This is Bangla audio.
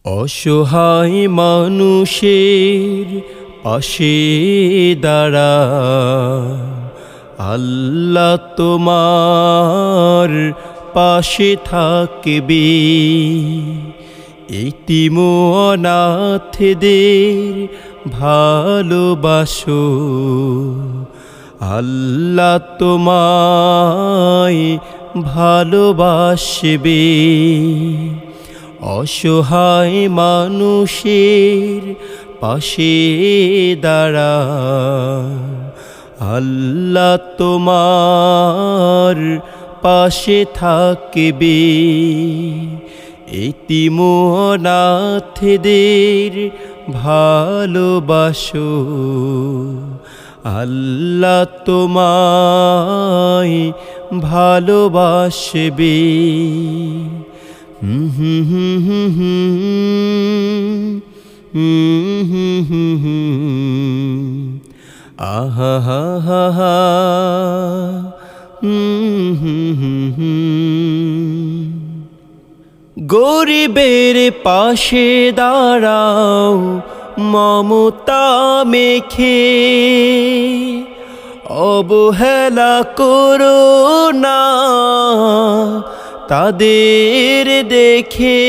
অসহায় মানুষের পাশে দাঁড়া, আল্লাহ তোমার পাশে থাকবে। এতিম ও অনাথদের ভালোবাসো, আল্লাহ তোমায় ভালোবাসবে। অসহায় মানুষের পাশে দাঁড়া, আল্লাহ তোমার পাশে থাকবে। এতিম ও অনাথদের ভালোবাসো, আল্লাহ তোমায় ভালোবাসবে। আহা হা হা হা, গরিবের পাশে দাঁড়াও মমতা মেখে, অবহেলা করো না তাদের দেখে।